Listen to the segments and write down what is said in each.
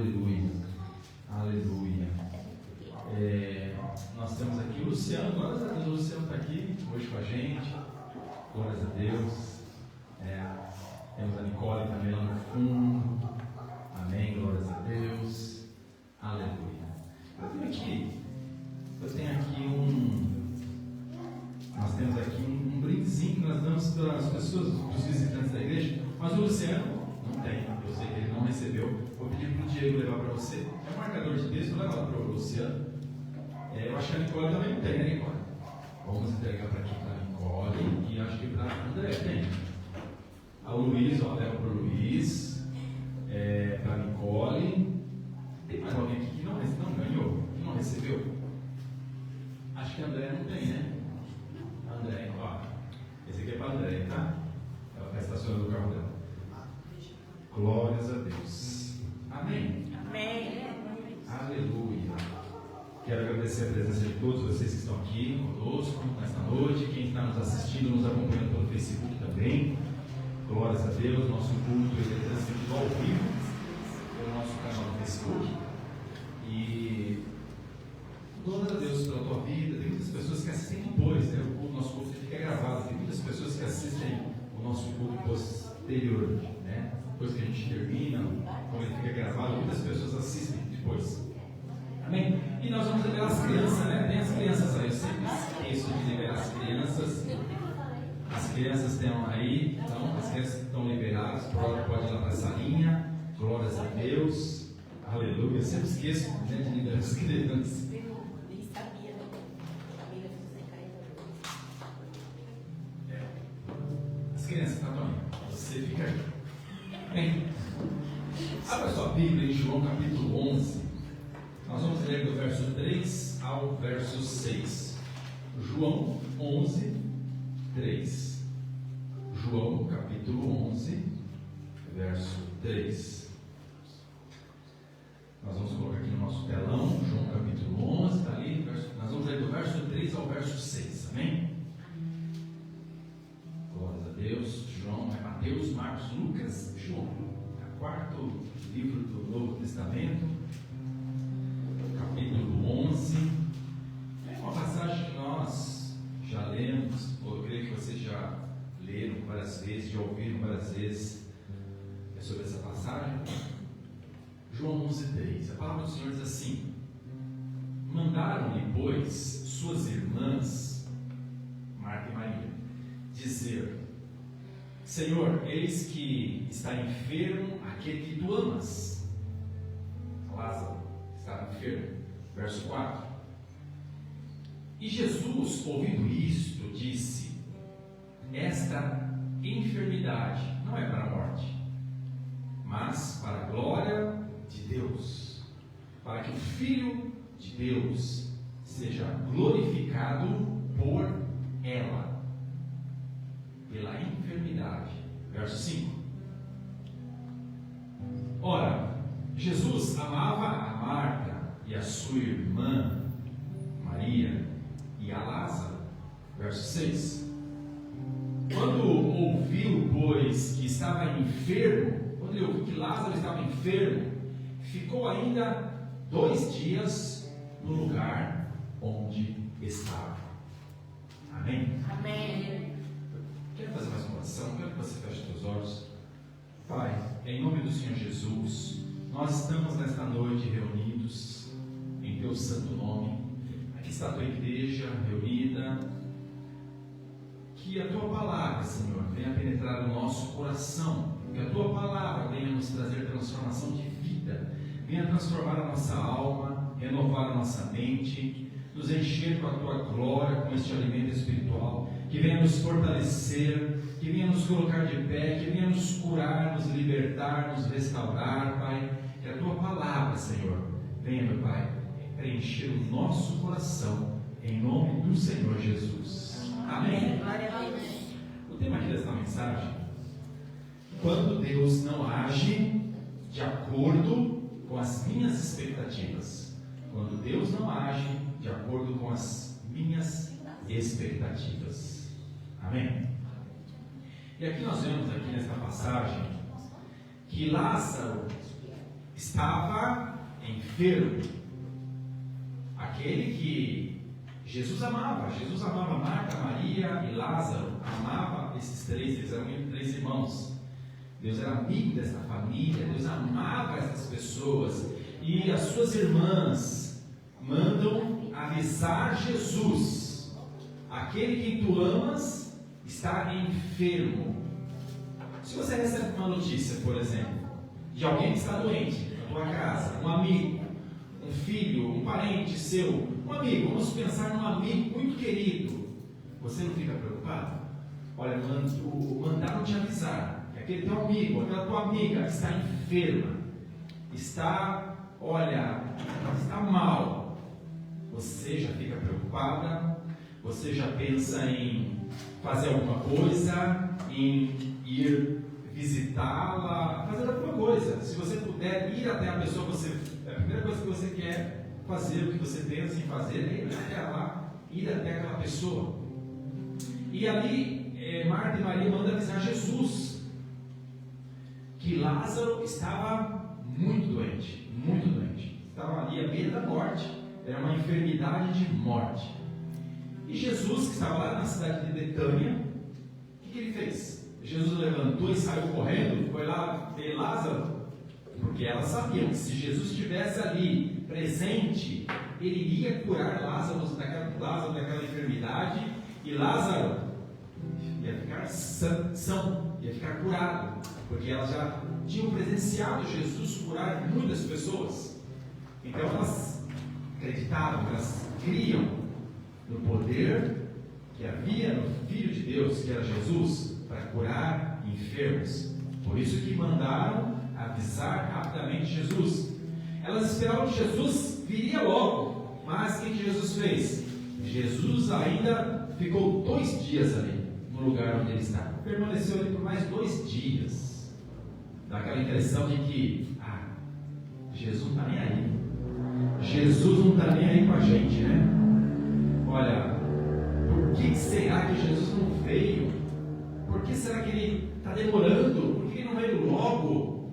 Aleluia. Aleluia. Nós temos aqui o Luciano. Glórias a Deus, o Luciano está aqui hoje com a gente. Glórias a Deus. Temos a Nicole também lá no fundo. Amém. Glórias a Deus. Aleluia. Nós temos aqui um brindezinho que nós damos para as pessoas, para os visitantes da igreja. Mas o Luciano não tem. Eu sei que ele não recebeu. Vou pedir para o Diego levar para você. É um marcador de texto, leva lá para o Luciano. Eu acho que a Nicole também não tem, né, Nicole? Vamos entregar para aqui para a Nicole e acho que para a André tem. A Luiz, leva para o Luiz. Para a Nicole. Tem mais alguém aqui que não ganhou? Que não recebeu? Acho que a André não tem, né? André, esse aqui é para a André, tá? Ela está estacionando o carro dela. Glórias a Deus. Amém. Amém. Aleluia. Quero agradecer a presença de todos vocês que estão aqui conosco nesta noite, quem está nos assistindo, nos acompanhando pelo Facebook também. Glórias a Deus. Nosso culto é transmitido ao vivo pelo nosso canal no Facebook. E glórias a Deus pela tua vida. Tem muitas pessoas que assistem depois, né? O nosso culto fica gravado. Tem muitas pessoas que assistem o nosso culto posterior, né? Depois que a gente termina, quando ele fica gravado, muitas pessoas assistem depois. Amém? E nós vamos liberar as crianças, né? Tem as crianças aí, eu sempre esqueço de liberar as crianças. As crianças estão aí, então as crianças estão liberadas, pode ir lá para a salinha. Glórias a Deus. Aleluia. Eu sempre esqueço, né, de liberar as crianças. As crianças estão aí. Você fica aí. Bem, abra sua Bíblia em João capítulo 11. Nós vamos ler do verso 3 ao verso 6. João 11, 3. João capítulo 11, verso 3. Nós vamos colocar aqui no nosso telão, João capítulo 11, está ali. Nós vamos ler do verso 3 ao verso 6. Amém? Glórias a Deus. João é Mateus, Marcos, Lucas, João. É o quarto livro do Novo Testamento. Capítulo 11. É uma passagem que nós já lemos, ou eu creio que vocês já leram várias vezes, já ouviram várias vezes sobre essa passagem. João 11:3. A palavra do Senhor diz assim: mandaram-lhe, pois, suas irmãs, Marta e Maria, dizer: Senhor, eis que está enfermo aquele que tu amas. Lázaro está enfermo. Verso 4. E Jesus, ouvindo isto, disse: esta enfermidade não é para a morte, mas para a glória de Deus, para que o Filho de Deus seja glorificado por ela, pela enfermidade. Verso 5. Ora, Jesus amava a Marta e a sua irmã Maria e a Lázaro. Verso 6. Quando ouviu, pois, que estava enfermo, quando ele ouviu que Lázaro estava enfermo, ficou ainda 2 dias no lugar onde estava. Amém? Amém. Quero fazer mais uma oração. Quero que você feche os seus olhos. Pai, em nome do Senhor Jesus, nós estamos nesta noite reunidos em Teu santo nome. Aqui está a Tua igreja reunida. Que a Tua palavra, Senhor, venha penetrar no nosso coração. Que a Tua palavra venha nos trazer transformação de vida. Venha transformar a nossa alma, renovar a nossa mente, nos encher com a Tua glória, com este alimento espiritual. Que venha nos fortalecer, que venha nos colocar de pé, que venha nos curar, nos libertar, nos restaurar, Pai. Que a Tua palavra, Senhor, venha, meu Pai, preencher o nosso coração, em nome do Senhor Jesus. Amém. O tema aqui desta mensagem: quando Deus não age de acordo com as minhas expectativas. Quando Deus não age de acordo com as minhas expectativas. Amém? E aqui nós vemos aqui nesta passagem que Lázaro estava enfermo. Aquele que Jesus amava Marta, Maria e Lázaro, amava esses três, eles eram três irmãos. Deus era amigo dessa família, Deus amava essas pessoas. E as suas irmãs mandam avisar Jesus: aquele que tu amas está enfermo. Se você recebe uma notícia, por exemplo, de alguém que está doente na tua casa, um amigo, um filho, um parente seu, um amigo, vamos pensar num amigo muito querido, você não fica preocupado? Olha, mandaram te avisar que aquele teu amigo, aquela tua amiga está enferma, está mal. Você já fica preocupada, você já pensa em fazer alguma coisa, em ir visitá-la, fazer alguma coisa. Se você puder ir até a pessoa, a primeira coisa que você quer fazer, o que você pensa em fazer, é ir até lá, ir até aquela pessoa. E ali, Marta e Maria mandam avisar Jesus que Lázaro estava muito doente, estava ali à beira da morte, era uma enfermidade de morte. E Jesus, que estava lá na cidade de Betânia, o que ele fez? Jesus levantou e saiu correndo, foi lá ver Lázaro, porque elas sabiam que se Jesus estivesse ali presente, ele iria curar Lázaro daquela enfermidade, e Lázaro ia ficar são, ia ficar curado, porque elas já tinham presenciado Jesus curar muitas pessoas. Então elas acreditavam, elas criam no poder que havia no Filho de Deus, que era Jesus, para curar enfermos. Por isso que mandaram avisar rapidamente Jesus. Elas esperavam que Jesus viria logo, mas o que Jesus fez? Jesus ainda ficou 2 dias ali, no lugar onde ele estava. Permaneceu ali por mais 2 dias. Dá aquela impressão de que Jesus não está nem aí. Jesus não está nem aí com a gente, né? Olha, por que será que Jesus não veio? Por que será que ele está demorando? Por que ele não veio logo?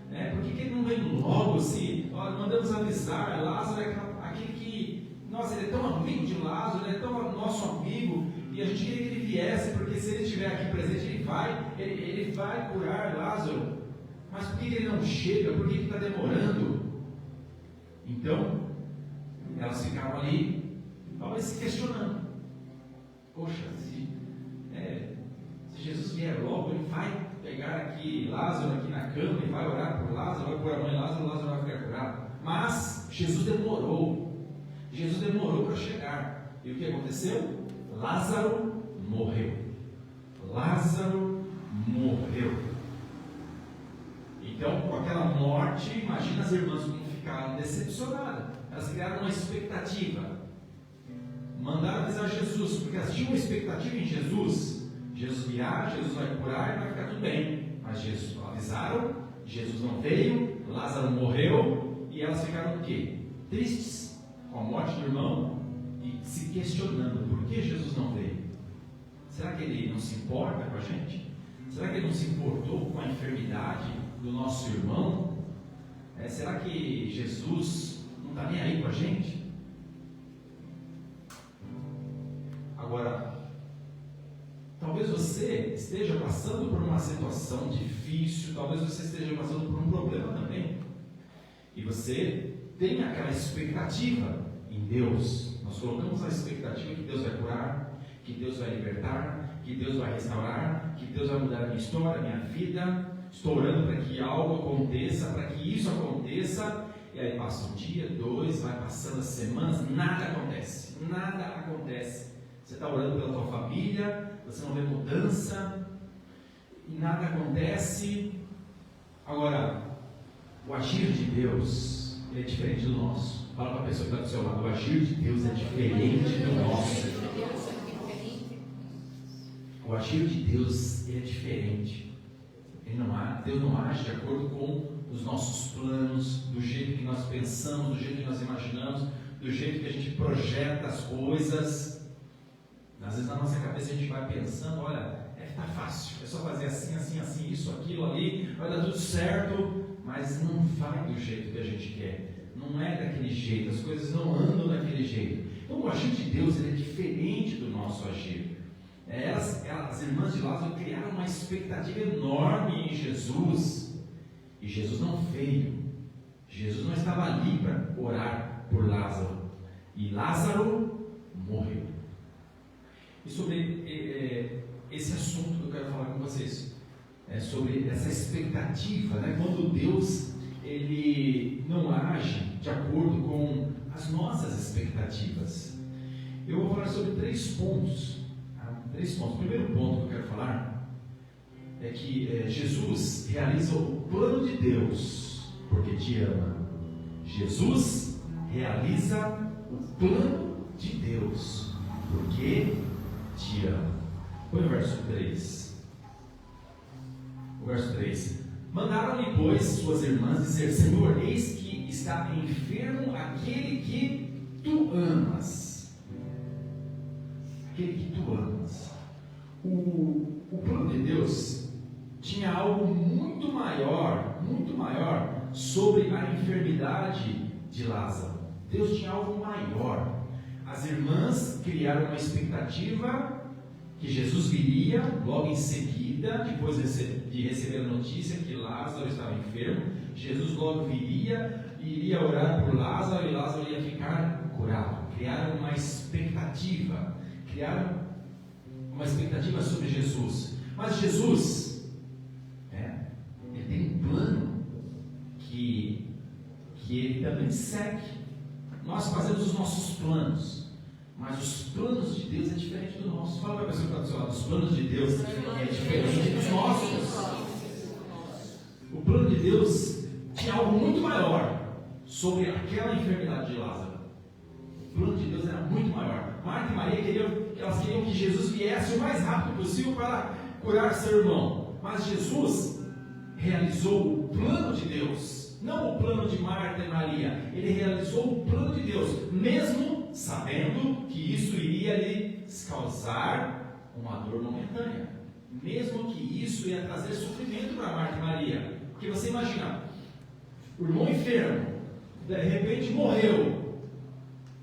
Por que ele não veio logo? Se mandamos avisar, Lázaro é aquele que, nossa, ele é tão amigo de Lázaro, ele é tão nosso amigo, e a gente queria que ele viesse, porque se ele estiver aqui presente, ele vai curar Lázaro. Mas por que ele não chega? Por que ele está demorando? Então, elas ficavam ali, talvez se questionando: poxa, se Jesus vier logo, ele vai pegar aqui Lázaro aqui na cama e vai orar por Lázaro, vai curar a mãe Lázaro, Lázaro vai ficar curado. Mas Jesus demorou para chegar. E o que aconteceu? Lázaro morreu. Então, com aquela morte, imagina as irmãs como ficaram decepcionadas. Elas criaram uma expectativa. Mandaram avisar Jesus, porque elas tinham uma expectativa em Jesus. Jesus virá, Jesus vai curar e vai ficar tudo bem. Mas Jesus avisaram, Jesus não veio, Lázaro morreu, e elas ficaram o quê? Tristes com a morte do irmão e se questionando: por que Jesus não veio? Será que ele não se importa com a gente? Será que ele não se importou com a enfermidade do nosso irmão? Será que Jesus não está nem aí com a gente? Agora, talvez você esteja passando por uma situação difícil, talvez você esteja passando por um problema também, e você tem aquela expectativa em Deus. Nós colocamos a expectativa que Deus vai curar, que Deus vai libertar, que Deus vai restaurar, que Deus vai mudar a minha história, a minha vida. Estou orando para que algo aconteça, para que isso aconteça, e aí passa um dia, 2, vai passando as semanas, nada acontece. Você está orando pela tua família, você não vê mudança, e nada acontece. Agora, o agir de Deus é diferente do nosso. Fala para a pessoa que está do seu lado: o agir de Deus é diferente do nosso. O agir de Deus é diferente. Deus não age de acordo com os nossos planos, do jeito que nós pensamos, do jeito que nós imaginamos, do jeito que a gente projeta as coisas. Às vezes na nossa cabeça a gente vai pensando: olha, está fácil, é só fazer assim, isso, aquilo, ali, vai dar tudo certo, mas não vai do jeito não é daquele jeito, as coisas não andam daquele jeito. Então o agir de Deus ele é diferente do nosso agir. As irmãs de Lázaro criaram uma expectativa enorme em Jesus, e Jesus não veio. Jesus não estava ali para orar por Lázaro, e Lázaro morreu. E sobre esse assunto que eu quero falar com vocês, sobre essa expectativa, né? Quando Deus ele não age de acordo com as nossas expectativas. Eu vou falar sobre 3 pontos. O primeiro ponto que eu quero falar é que Jesus realiza o plano de Deus porque te ama. Jesus realiza o plano de Deus porque te ama. Põe o verso 3. O verso 3. Mandaram-lhe, pois, suas irmãs dizer: Senhor, eis que está enfermo aquele que tu amas. Aquele que tu amas. O plano de Deus tinha algo muito maior sobre a enfermidade de Lázaro. Deus tinha algo maior. As irmãs criaram uma expectativa que Jesus viria logo em seguida, depois de receber a notícia que Lázaro estava enfermo. Jesus logo viria e iria orar por Lázaro, e Lázaro ia ficar curado. Criaram uma expectativa sobre Jesus. Mas Jesus, ele tem um plano que ele também segue. Nós fazemos os nossos planos, mas os planos de Deus é diferente do nosso. Fala para a pessoa que está do seu lado: os planos de Deus é diferente dos nossos. O plano de Deus tinha algo muito maior sobre aquela enfermidade de Lázaro. O plano de Deus era muito maior. Marta e Maria elas queriam que Jesus viesse o mais rápido possível para curar seu irmão. Mas Jesus realizou o plano de Deus, não o plano de Marta e Maria. Ele realizou o plano de Deus, mesmo sabendo que isso iria lhes causar uma dor momentânea, mesmo que isso ia trazer sofrimento para Marta e Maria. Porque você imagina, o irmão enfermo, de repente morreu.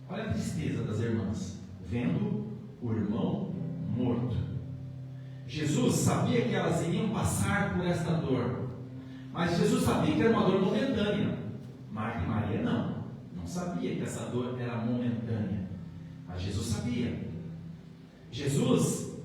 Olha a tristeza das irmãs, vendo o irmão morto. Jesus sabia que elas iriam passar por esta dor, mas Jesus sabia que era uma dor momentânea. Marta e Maria não sabia que essa dor era momentânea, mas Jesus sabia. Jesus,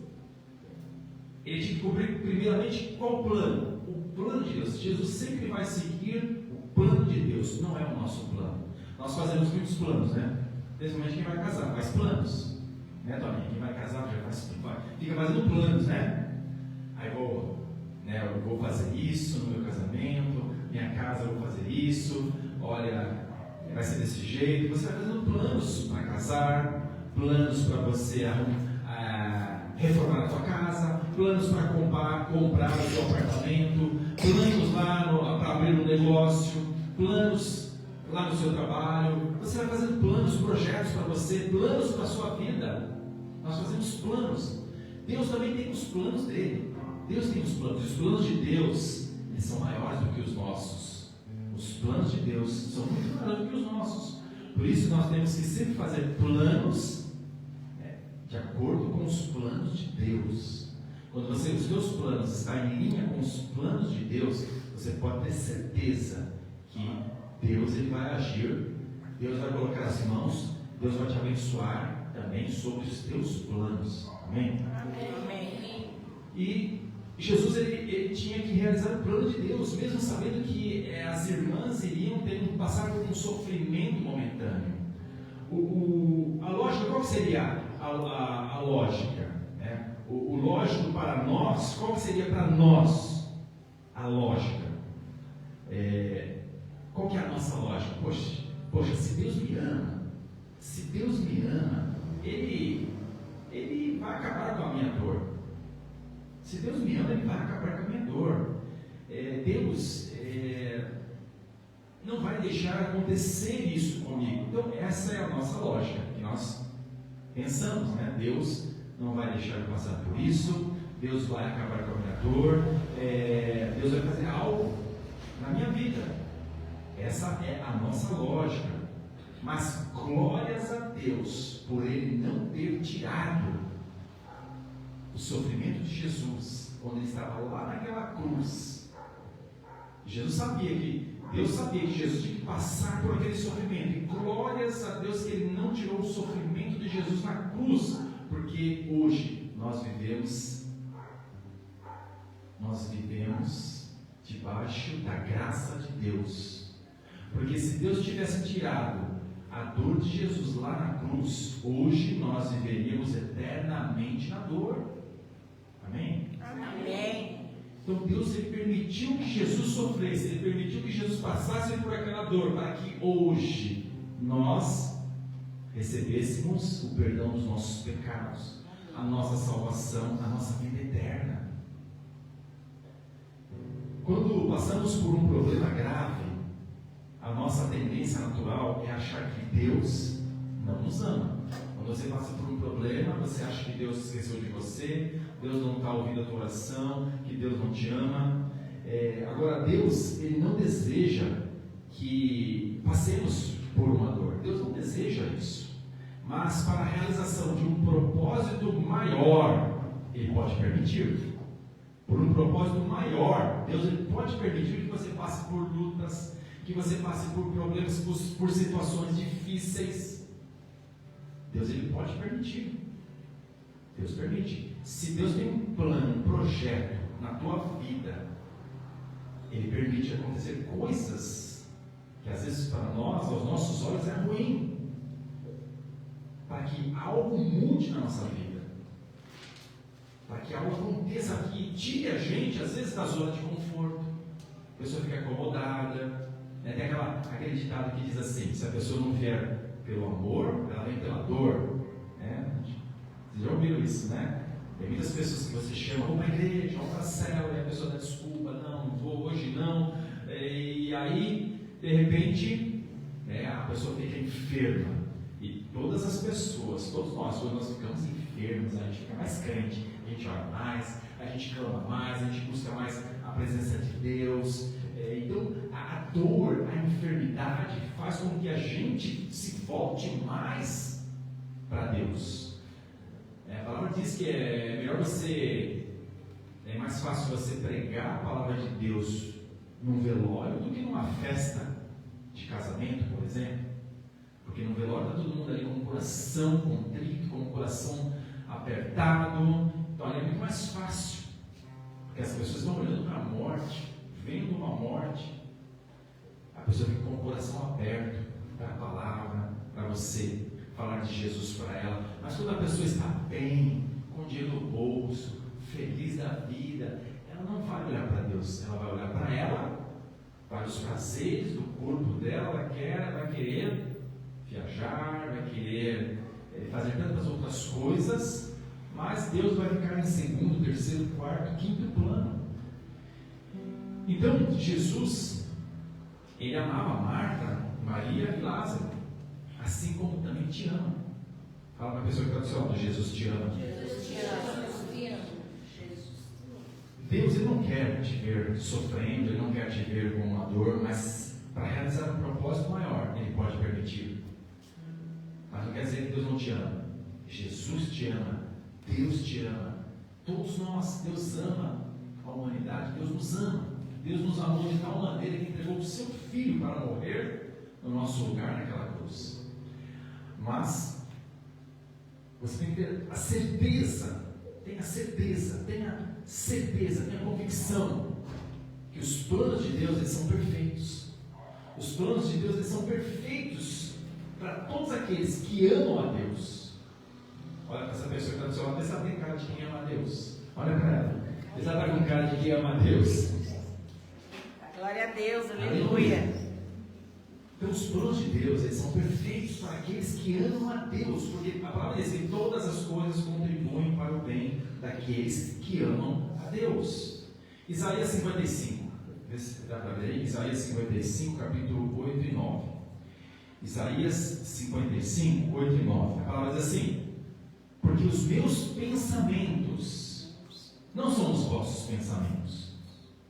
ele tinha que cumprir primeiramente qual plano? O plano de Deus. Jesus sempre vai seguir o plano de Deus, não é o nosso plano. Nós fazemos muitos planos, né? Principalmente quem vai casar, faz planos, né, Toninho? Quem vai casar já fica fazendo planos, né? Aí eu vou fazer isso no meu casamento, minha casa eu vou fazer isso, olha, vai ser desse jeito. Você vai fazendo planos para casar, planos para você reformar a sua casa, planos para comprar o seu apartamento, planos lá para abrir um negócio, planos lá no seu trabalho. Você vai fazendo planos, projetos para você, planos para a sua vida. Nós fazemos planos. Deus também tem os planos dele. Deus tem os planos. Os planos de Deus, eles são maiores do que os nossos. Os planos de Deus são muito maiores do que os nossos. Por isso nós temos que sempre fazer planos de acordo com os planos de Deus. Quando os teus planos estão em linha com os planos de Deus, você pode ter certeza que Deus ele vai agir, Deus vai colocar as mãos, Deus vai te abençoar também sobre os teus planos. Amém? Amém. E Jesus ele tinha que realizar o plano de Deus, mesmo sabendo que as irmãs iriam passar por um sofrimento momentâneo. A lógica, qual que seria a lógica? O lógico para nós, qual que seria para nós a lógica? Qual que é a nossa lógica? Poxa, se Deus me ama, Ele vai acabar com a minha dor. Se Deus me ama, Ele vai acabar com a minha dor. Deus não vai deixar acontecer isso comigo. Então essa é a nossa lógica, que nós pensamos, né? Deus não vai deixar eu passar por isso, Deus vai acabar com a minha dor, Deus vai fazer algo na minha vida. essa é a nossa lógica. Mas glórias a Deus por Ele não ter tirado o sofrimento de Jesus, quando Ele estava lá naquela cruz. Deus sabia que Jesus tinha que passar por aquele sofrimento. E glórias a Deus que Ele não tirou o sofrimento de Jesus na cruz, porque hoje nós vivemos debaixo da graça de Deus. Porque se Deus tivesse tirado a dor de Jesus lá na cruz, hoje nós viveríamos eternamente na dor. Amém? Amém. Então Deus, Ele permitiu que Jesus sofresse, Ele permitiu que Jesus passasse por aquela dor, para que hoje nós recebêssemos o perdão dos nossos pecados, a nossa salvação, a nossa vida eterna. Quando passamos por um problema grave, a nossa tendência natural é achar que Deus não nos ama. Quando você passa por um problema, você acha que Deus esqueceu de você, Deus não está ouvindo a tua oração, que Deus não te ama. Agora, Deus, Ele não deseja que passemos por uma dor. Deus não deseja isso. Mas para a realização de um propósito maior, Ele pode permitir. Por um propósito maior, Deus, Ele pode permitir que você passe por lutas, que você passe por problemas, por situações difíceis. Deus, Ele pode permitir. Deus permite. Se Deus tem um plano, um projeto na tua vida, Ele permite acontecer coisas que às vezes para nós, aos nossos olhos, é ruim, para que algo mude na nossa vida, para que algo aconteça que tire a gente às vezes da zona de conforto. A pessoa fica acomodada, né? Tem aquele ditado que diz assim: se a pessoa não vier pelo amor, ela vem pela dor, né? Vocês já ouviram isso, né? Tem muitas pessoas que você chama, vamos para a igreja, vamos para a célula, e a pessoa dá desculpa, não vou hoje não, e aí de repente a pessoa fica enferma. E todas as pessoas, todos nós, quando nós ficamos enfermos, a gente fica mais crente, a gente ora mais, a gente clama mais, a gente busca mais a presença de Deus. Então a dor, a enfermidade faz com que a gente se volte mais para Deus. A palavra diz que é mais fácil você pregar a palavra de Deus num velório do que numa festa de casamento, por exemplo. Porque no velório está todo mundo ali com o coração contrito, com o coração apertado. Então ali é muito mais fácil, porque as pessoas estão olhando para a morte, vendo uma morte. A pessoa fica com o coração aberto para a palavra, para você falar de Jesus para ela. Mas quando a pessoa está bem, com dinheiro no bolso, feliz da vida, ela não vai olhar para Deus, ela vai olhar para ela, para os prazeres do corpo dela. Vai querer viajar, vai querer fazer tantas outras coisas, mas Deus vai ficar em segundo, terceiro, quarto, quinto plano. Então Jesus, Ele amava Marta, Maria e Lázaro, assim como também te ama. Fala para a pessoa que está do seu lado: Jesus te ama. Jesus te ama. Deus, Ele não quer te ver sofrendo, Ele não quer te ver com uma dor, mas para realizar um propósito maior, Ele pode permitir. Mas não quer dizer que Deus não te ama. Jesus te ama, Deus te ama, todos nós. Deus ama a humanidade, Deus nos ama. Deus nos amou de tal maneira que entregou o seu Filho para morrer no nosso lugar naquela cruz. Mas você tem que ter a certeza, tenha convicção que os planos de Deus, eles são perfeitos. Os planos de Deus, eles são perfeitos para todos aqueles que amam a Deus. Olha para essa pessoa que está do seu lado, ela tem cara de quem ama a Deus. Olha para ela, ela está com cara de quem ama a Deus. Glória a Deus, aleluia. Então os planos de Deus, eles são perfeitos para aqueles que amam a Deus, porque a palavra diz que todas as coisas contribuem para o bem daqueles que amam a Deus. Isaías 55, vê se dá para ver aí. Isaías 55, capítulo 8 e 9. Isaías 55, 8 e 9. A palavra diz assim: porque os meus pensamentos não são os vossos pensamentos.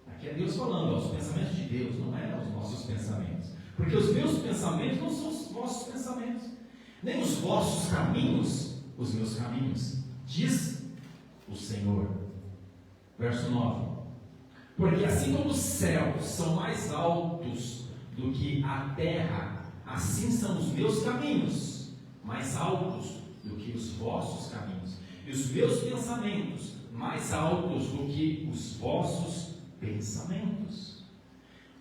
Aqui é Deus falando, os pensamentos de Deus, não é os nossos pensamentos. Porque os meus pensamentos não são os vossos pensamentos, nem os vossos caminhos, os meus caminhos, diz o Senhor. Verso 9. Porque assim como os céus são mais altos do que a terra, assim são os meus caminhos mais altos do que os vossos caminhos, e os meus pensamentos mais altos do que os vossos pensamentos.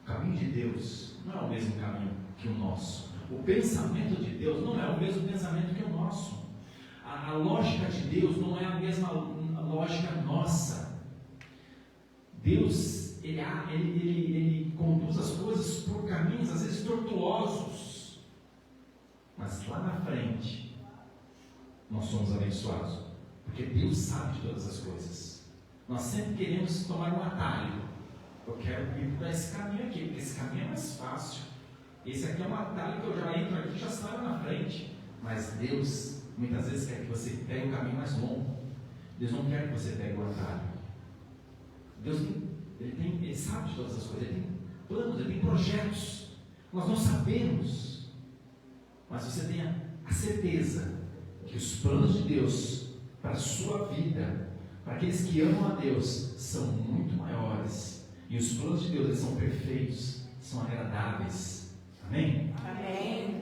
O caminho de Deus não é o mesmo caminho que o nosso. O pensamento de Deus não é o mesmo pensamento que o nosso. A lógica de Deus não é a mesma lógica nossa. Deus, ele conduz as coisas por caminhos, às vezes tortuosos, mas lá na frente, nós somos abençoados, porque Deus sabe de todas as coisas. Nós sempre queremos tomar um atalho. Eu quero ir por esse caminho aqui, porque esse caminho é mais fácil. Esse aqui é um atalho que eu já entro aqui e já saio na frente. Mas Deus, muitas vezes, quer que você pegue o caminho mais longo. Deus não quer que você pegue o atalho. Deus ele sabe de todas as coisas, ele tem planos, ele tem projetos. Nós não sabemos, mas você tenha a certeza que os planos de Deus para a sua vida, para aqueles que amam a Deus, são muito maiores. E os planos de Deus, eles são perfeitos, são agradáveis. Amém? Amém.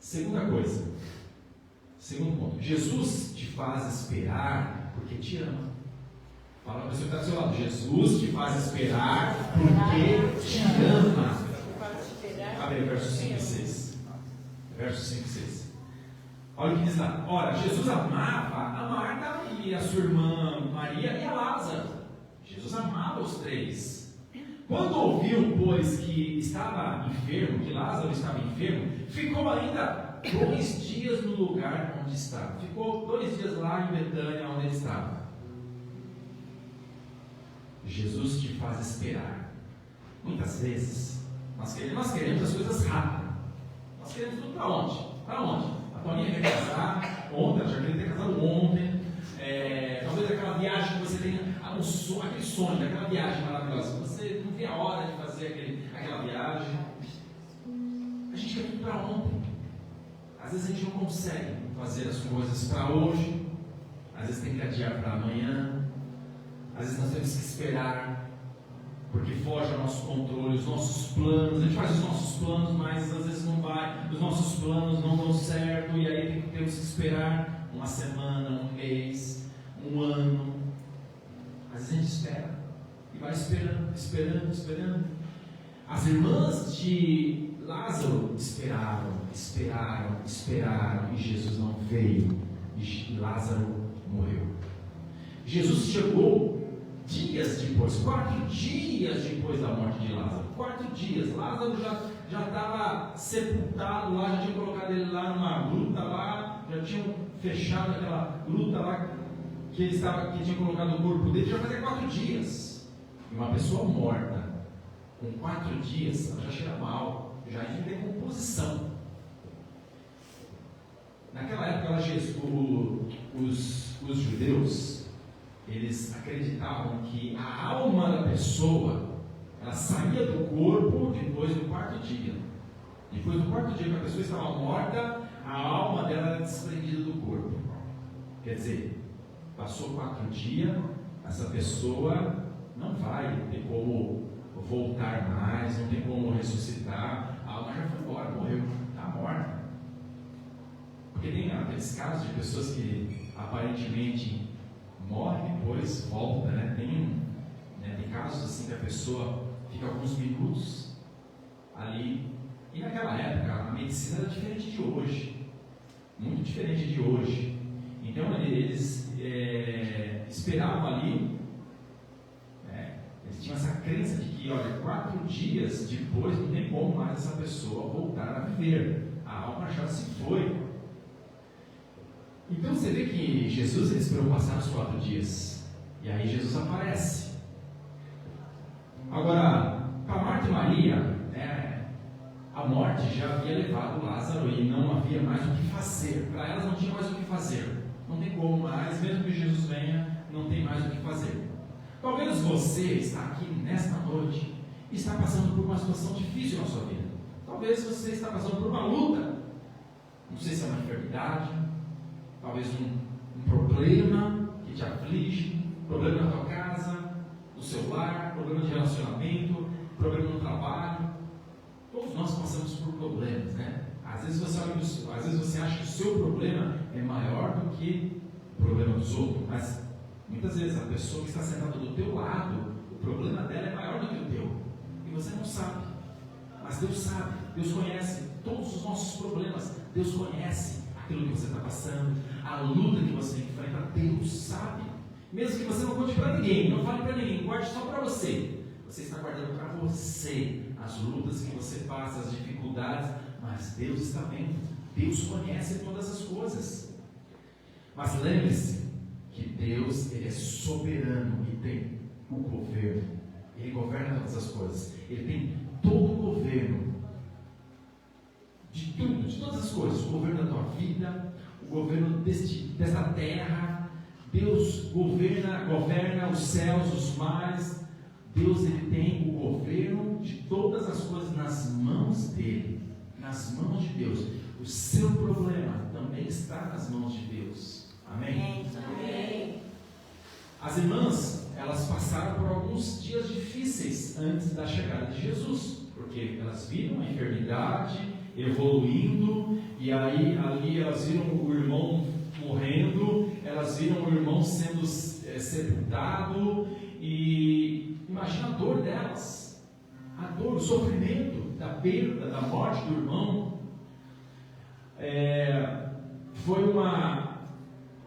Segunda coisa, segundo ponto, Jesus te faz esperar porque te ama. Fala para a pessoa que está do seu lado, Jesus te faz esperar porque te ama. Abre o verso 5 e 6. Verso 5 e 6. Olha o que diz lá. Ora, Jesus amava a Marta e a sua irmã Maria e a Lázaro. Jesus amava os três. Quando ouviu, pois, que estava enfermo, que Lázaro estava enfermo, ficou ainda 2 dias no lugar onde estava. Ficou 2 dias lá em Betânia, onde ele estava. Jesus te faz esperar. Muitas vezes nós queremos as coisas rápidas. Nós queremos tudo para onde? Para onde? A Toninha quer casar ontem, ela já queria ter casado ontem. Talvez aquela viagem que você tenha, aquele sonho daquela viagem maravilhosa. Você não vê a hora de fazer aquela viagem. A gente quer tudo para ontem. Às vezes a gente não consegue fazer as coisas para hoje. Às vezes tem que adiar para amanhã. Às vezes nós temos que esperar, porque foge ao nosso controle, os nossos planos. A gente faz os nossos planos, mas às vezes não vai, os nossos planos não dão certo, e aí temos que esperar uma semana, um mês, um ano. Às vezes a gente espera, e vai esperando. As irmãs de Lázaro esperaram, e Jesus não veio, e Lázaro morreu. Jesus chegou dias depois, 4 dias depois da morte de Lázaro. 4 dias. Lázaro já estava sepultado lá, já tinham colocado ele lá numa gruta lá, já tinham fechado aquela gruta lá que tinha colocado o corpo dele, já fazia 4 dias. E uma pessoa morta, com 4 dias, ela já cheira mal, já entra em decomposição. Naquela época, os judeus, eles acreditavam que a alma da pessoa, ela saía do corpo depois do 4º dia. Depois do 4º dia que a pessoa estava morta, a alma dela era desprendida do corpo. Quer dizer, passou 4 dias, essa pessoa não vai ter como voltar mais, não tem como ressuscitar, a alma já foi embora, morreu, está morta. Porque tem aqueles casos de pessoas que aparentemente morre, depois volta, né? Tem casos assim que a pessoa fica alguns minutos ali. E naquela época a medicina era diferente de hoje, muito diferente de hoje. Então eles esperavam ali, né? Eles tinham essa crença de que, olha, 4 dias depois não tem como mais essa pessoa voltar a viver, a alma já se foi. Então você vê que Jesus, ele esperou passar os 4 dias, e aí Jesus aparece. Agora, para Marta e Maria, a morte já havia levado Lázaro e não havia mais o que fazer. Para elas não tinha mais o que fazer, não tem como mais, mesmo que Jesus venha, não tem mais o que fazer. Talvez você está aqui nesta noite e está passando por uma situação difícil na sua vida. Talvez você está passando por uma luta. Não sei se é uma enfermidade, talvez um problema que te aflige, problema na tua casa, no seu lar, problema de relacionamento, problema no trabalho. Todos nós passamos por problemas, né? Às vezes você acha que o seu problema é maior do que o problema dos outros, mas muitas vezes a pessoa que está sentada do teu lado, o problema dela é maior do que o teu, e você não sabe. Mas Deus sabe, Deus conhece todos os nossos problemas, Deus conhece aquilo que você está passando, a luta que você enfrenta, Deus sabe. Mesmo que você não conte para ninguém, não fale para ninguém, guarde só para você. Você está guardando para você as lutas que você passa, as dificuldades, mas Deus está vendo, Deus conhece todas as coisas. Mas lembre-se que Deus, Ele é soberano e tem o governo, Ele governa todas as coisas, Ele tem todo o governo de tudo, de todas as coisas, o governo da tua vida, o governo desta terra. Deus governa os céus, os mares. Deus, Ele tem o governo de todas as coisas nas mãos dEle, nas mãos de Deus. O seu problema também está nas mãos de Deus. Amém? Amém. As irmãs, elas passaram por alguns dias difíceis antes da chegada de Jesus, porque elas viram a enfermidade evoluindo, e aí ali elas viram o irmão morrendo, elas viram o irmão sendo sepultado, e imagina a dor delas, a dor, o sofrimento da perda, da morte do irmão. Foi uma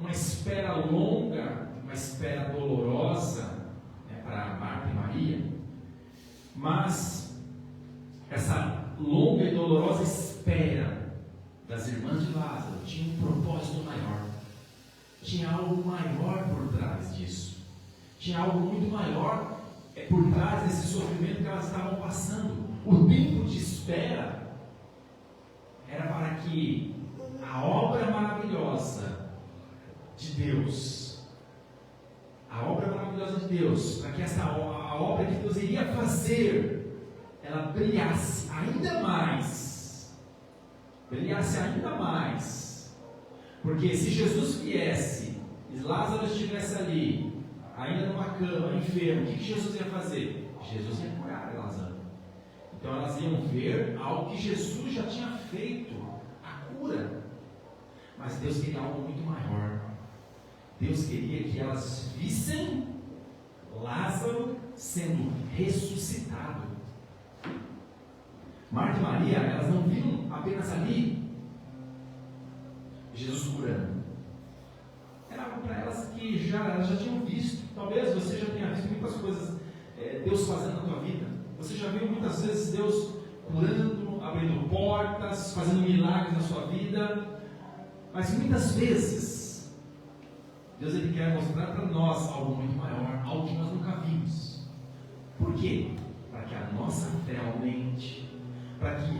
espera longa, uma espera dolorosa, para Marta e Maria, mas essa longa e dolorosa espera das irmãs de Lázaro tinha um propósito maior, tinha algo maior por trás disso, tinha algo muito maior por trás desse sofrimento que elas estavam passando. O tempo de espera era para que a obra maravilhosa de Deus, para que a obra que Deus iria fazer, ela brilhasse ainda mais, porque se Jesus viesse e Lázaro estivesse ali, ainda numa cama, enfermo, o que Jesus ia fazer? Jesus ia curar Lázaro. Então elas iam ver algo que Jesus já tinha feito, a cura. Mas Deus queria algo muito maior. Deus queria que elas vissem Lázaro sendo ressuscitado. Marta e Maria, elas não viram apenas ali Jesus curando. Era algo para elas que elas já tinham visto. Talvez você já tenha visto muitas coisas Deus fazendo na tua vida. Você já viu muitas vezes Deus curando, abrindo portas, fazendo milagres na sua vida. Mas muitas vezes Deus, Ele quer mostrar para nós algo muito maior, algo que nós nunca vimos. Por quê? Para que a nossa fé aumente, para que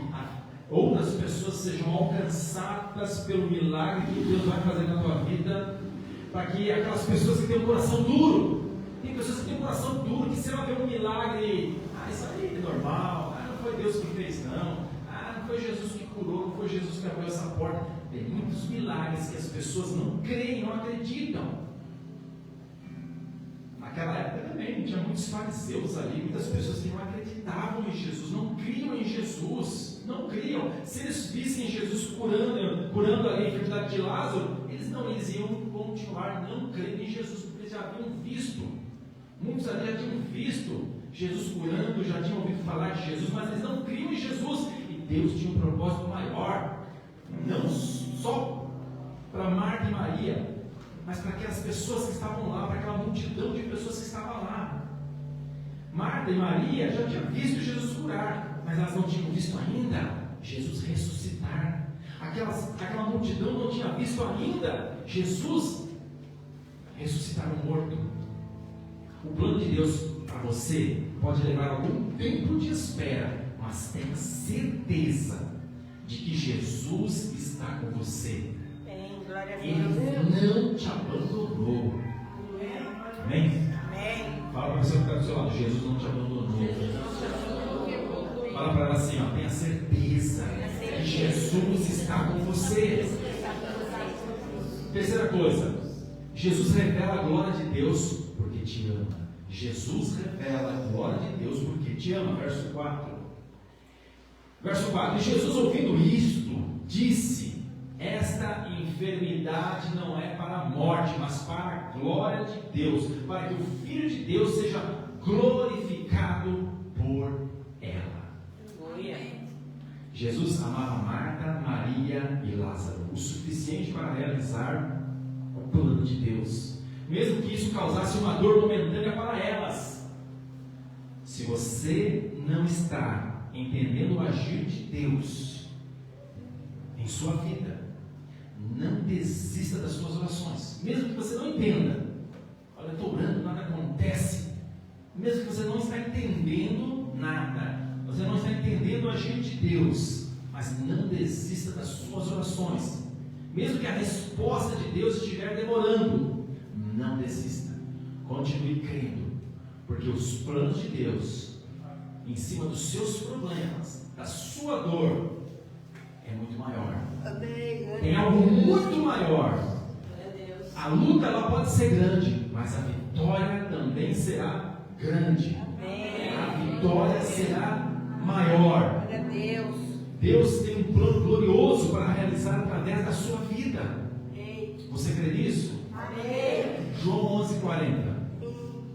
outras pessoas sejam alcançadas pelo milagre que Deus vai fazer na tua vida, para que aquelas pessoas que têm um coração duro, tem pessoas que têm um coração duro, que se ela vê um milagre, isso aí é normal, não foi Deus que fez não, não foi Jesus que curou, não foi Jesus que abriu essa porta. Tem muitos milagres que as pessoas não creem, não acreditam. Naquela época também tinha muitos fariseus ali, muitas pessoas que não acreditavam em Jesus, não criam em Jesus, não criam. Se eles vissem Jesus curando ali a enfermidade de Lázaro, eles iam continuar não crendo em Jesus, porque eles já haviam visto. Muitos ali já tinham visto Jesus curando, já tinham ouvido falar de Jesus, mas eles não criam em Jesus. E Deus tinha um propósito maior, não só para Marta e Maria, mas para aquelas pessoas que estavam lá, para aquela multidão de pessoas que estavam lá. Marta e Maria já tinham visto Jesus curar, mas elas não tinham visto ainda Jesus ressuscitar. Aquela multidão não tinha visto ainda Jesus ressuscitar um morto. O plano de Deus para você pode levar algum tempo de espera, mas tenha certeza de que Jesus está com você. Ele não te abandonou. Amém? Fala para a pessoa que está do seu lado: Jesus não te abandonou. Fala para ela assim: tenha certeza está com você. Terceira coisa, Jesus revela a glória de Deus porque te ama. Jesus revela a glória de Deus porque te ama. Verso 4. Verso 4. E Jesus, ouvindo isto, disse: esta enfermidade não é para a morte, mas para a glória de Deus, para que o Filho de Deus seja glorificado por ela. Jesus amava Marta, Maria e Lázaro o suficiente para realizar o plano de Deus, mesmo que isso causasse uma dor momentânea para elas. Se você não está entendendo o agir de Deus em sua vida, não desista das suas orações, mesmo que você não entenda. Olha, eu estou orando, nada acontece. Mesmo que você não está entendendo nada, você não está entendendo o agir de Deus, mas não desista das suas orações. Mesmo que a resposta de Deus estiver demorando, não desista. Continue crendo, porque os planos de Deus em cima dos seus problemas, da sua dor, é muito maior. Tem algo muito maior. A luta ela pode ser grande, mas a vitória também será grande. A vitória será maior. Deus tem um plano glorioso para realizar através da sua vida. Você crê nisso? Amém. João 11:40.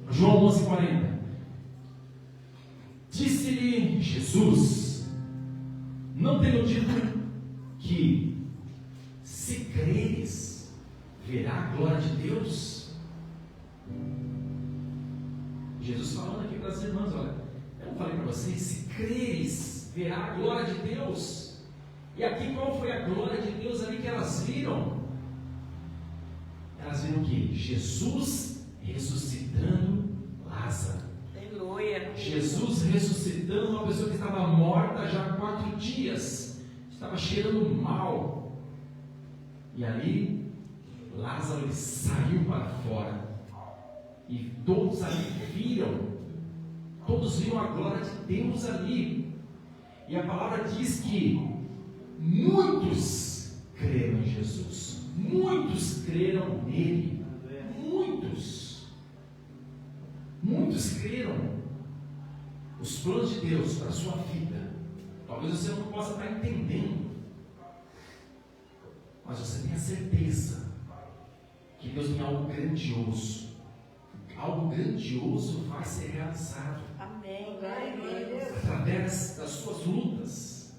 João 11:40. Disse-lhe Jesus: não tenho dito que, se creres, verá a glória de Deus? Jesus falando aqui para as irmãs: olha, eu não falei para vocês, se creres, verá a glória de Deus. E aqui qual foi a glória de Deus ali que elas viram? Elas viram que Jesus ressuscitando Lázaro. Aleluia. Jesus ressuscitando uma pessoa que estava morta já há 4 dias, estava cheirando mal. E ali Lázaro ele saiu para fora. E todos ali viram, todos viram a glória de Deus ali. E a palavra diz que muitos creram em Jesus, muitos creram nele, muitos creram. Os planos de Deus para a sua vida, talvez você não possa estar entendendo, mas você tenha certeza que Deus tem algo grandioso. Algo grandioso vai ser realizado. Amém. Glória a Deus. Através das suas lutas,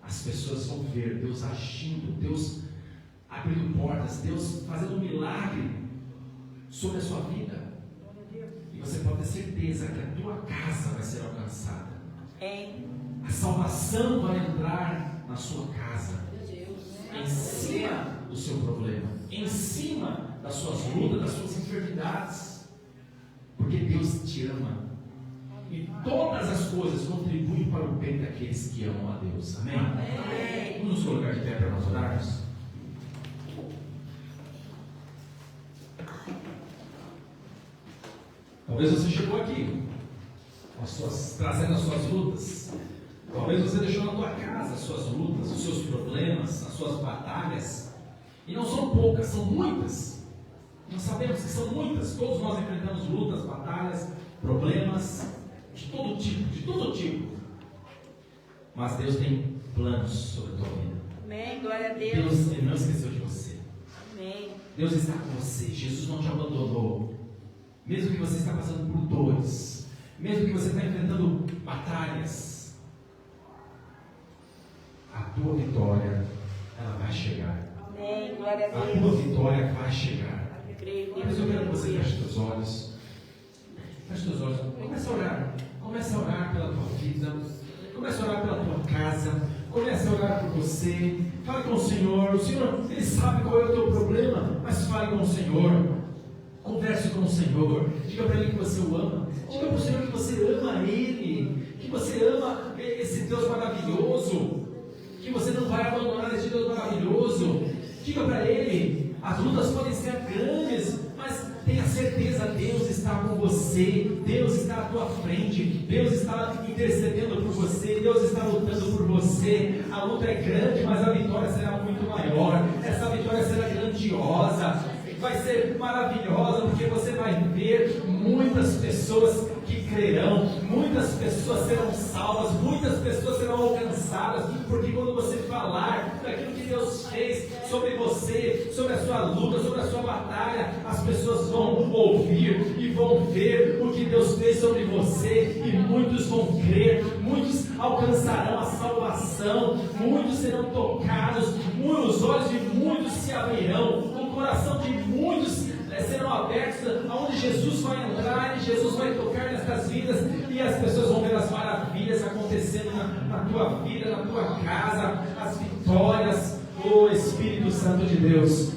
as pessoas vão ver Deus agindo, Deus abrindo portas, Deus fazendo um milagre sobre a sua vida. E você pode ter certeza que a tua casa vai ser alcançada. A salvação vai entrar na sua casa, em cima do seu problema, em cima das suas lutas, das suas enfermidades. Porque Deus te ama. E todas as coisas contribuem para o bem daqueles que amam a Deus. Amém? Amém. Vamos nos colocar de pé para nós orarmos. Talvez você chegou aqui trazendo as suas lutas. Talvez você deixou na tua casa as suas lutas, os seus problemas, as suas batalhas. E não são poucas, são muitas. Nós sabemos que são muitas. Todos nós enfrentamos lutas, batalhas, problemas de todo tipo. Mas Deus tem planos sobre a tua vida. Amém. Glória a Deus. Deus ele não esqueceu de você. Amém. Deus está com você. Jesus não te abandonou. Mesmo que você está passando por dores, mesmo que você está enfrentando batalhas, a tua vitória ela vai chegar. Amém. Glória a A Deus. tua vitória vai chegar. Mas eu quero que você Aleluia. feche teus olhos. Feche teus olhos. Comece a orar. Comece a orar pela tua vida. Comece a orar pela tua casa. Comece a orar por você. Fale com o Senhor. O Senhor, Ele sabe qual é o teu problema, mas fale com o Senhor. Converse com o Senhor. Diga para Ele que você o ama. Diga para o Senhor que você ama Ele. Que você ama esse Deus maravilhoso. Que você não vai abandonar esse Deus maravilhoso. Diga para Ele. As lutas podem ser grandes, mas tenha certeza, Deus está com você, Deus está à tua frente, Deus está intercedendo por você, Deus está lutando por você. A luta é grande, mas a vitória vitória será muito maior, essa vitória será grandiosa, vai ser maravilhosa, porque você vai ver muitas pessoas que crerão, muitas pessoas serão salvas, muitas pessoas serão alcançadas, porque quando você falar daquilo que Deus fez sobre você, sobre a sua luta, sobre a sua batalha, as pessoas vão ouvir e vão ver o que Deus fez sobre você, e muitos vão crer, muitos alcançarão a salvação, muitos serão tocados, os olhos de muitos se abrirão, o coração de muitos serão abertos, aonde Jesus vai entrar e Jesus vai tocar nestas vidas, e as pessoas vão ver as maravilhas acontecendo na tua vida, na tua casa, as vitórias, o Espírito Santo de Deus.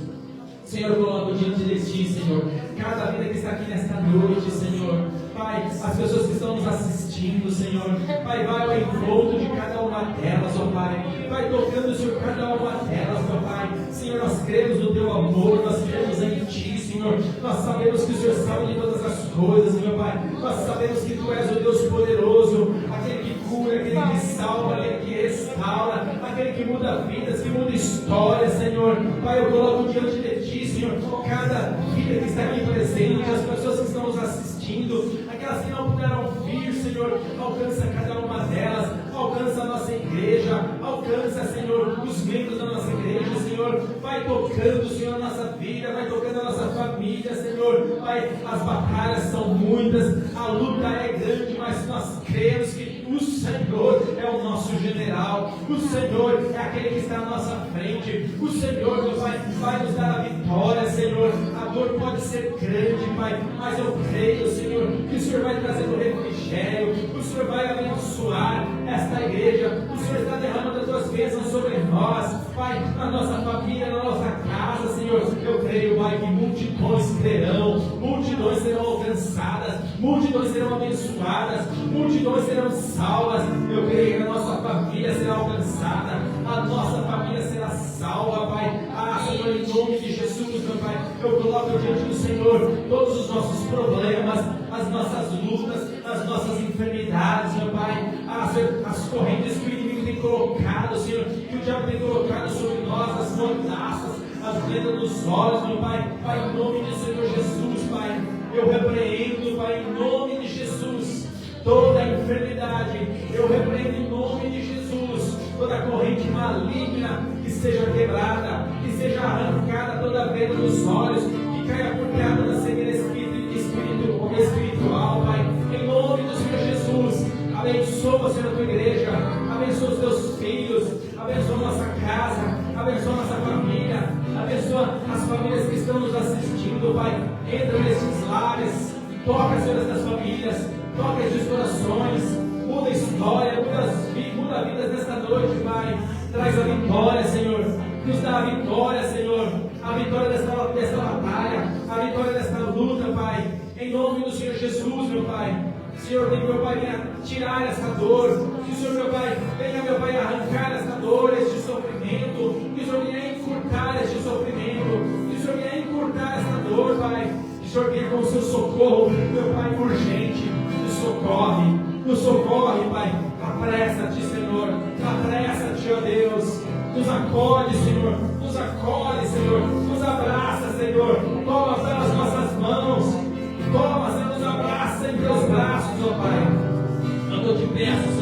Senhor, eu coloco diante de Ti, Senhor, cada vida que está aqui nesta noite, Senhor. Pai, as pessoas que estão nos assistindo, Senhor, Pai, vai ao encontro de cada uma delas, ó Pai, vai tocando, Senhor, cada uma delas, ó Pai. Senhor, nós cremos no Teu amor, nós cremos em Ti, Senhor, nós sabemos que o Senhor sabe de todas as coisas, meu Pai, nós sabemos que Tu és o Deus poderoso, aquele que cura, aquele que salva, aquele que restaura, aquele que muda vidas, que muda histórias, Senhor. Pai, eu coloco diante de Ti, Senhor, cada vida que está aqui presente, as pessoas que estão nos assistindo, aquelas que não puderam vir, Senhor, alcança cada uma delas, alcança a nossa igreja, alcança, Senhor, os membros da nossa igreja, Senhor, vai tocando, Senhor, a nossa vida, vai tocando a nossa família, Senhor. Pai, as batalhas são muitas, a luta é grande, mas nós cremos que o Senhor é o nosso general, o Senhor é aquele que está à nossa frente, o Senhor, meu Pai, vai nos dar a vitória, Senhor. A dor pode ser grande, Pai, mas eu creio, Senhor, que o Senhor vai trazer o refrigério, o Senhor vai abençoar esta igreja, o Senhor está derramando as Tuas bênçãos sobre nós, Pai, na nossa família, na nossa casa, Senhor. Eu creio, Pai, que multidões crerão, multidões serão alcançadas, multidões serão abençoadas, multidões serão salvas. Eu creio que a nossa família será alcançada, a nossa família será salva, Pai. Ah, Senhor, em nome de Jesus, meu Pai, eu coloco diante do Senhor todos os nossos problemas, as nossas lutas, as nossas enfermidades, meu Pai, as correntes que o inimigo tem colocado, Senhor, que o diabo tem colocado sobre nós, as mordaças, as vendas dos olhos, meu Pai. Pai, em nome do Senhor Jesus, Pai, eu repreendo, Pai, em nome de Jesus, toda a enfermidade, eu repreendo em nome de Jesus, toda corrente maligna que seja quebrada, que seja arrancada toda a venda dos olhos, que caia por terra toda cegueira espiritual, Pai, em nome do Senhor Jesus. Abençoa, Senhor, a Tua igreja, abençoa os Teus filhos, abençoa a nossa casa, abençoa a nossa família, abençoa as famílias que estão nos assistindo, Pai. Entra nesses lares, toca, Senhor, essas famílias, toca esses corações, muda a história, muda vidas nesta noite, Pai. Traz a vitória, Senhor, nos dá a vitória, Senhor, a vitória desta batalha, a vitória desta luta, Pai, em nome do Senhor Jesus, meu Pai. Senhor, que meu Pai venha tirar essa dor, que o Senhor, meu Pai, venha, meu Pai, arrancar esta dor, este sofrimento, que o Senhor venha encurtar este sofrimento, que o Senhor venha encurtar esta dor, Pai, que o Senhor venha com o seu socorro, meu Pai, urgente, nos socorre, Pai, apressa-te, Senhor, apressa-te, ó Deus, nos acolhe, Senhor, nos abraça, Senhor, toma pelas nossas mãos, toma, Senhor, nos abraça em teus braços, ó Pai. Eu te peço,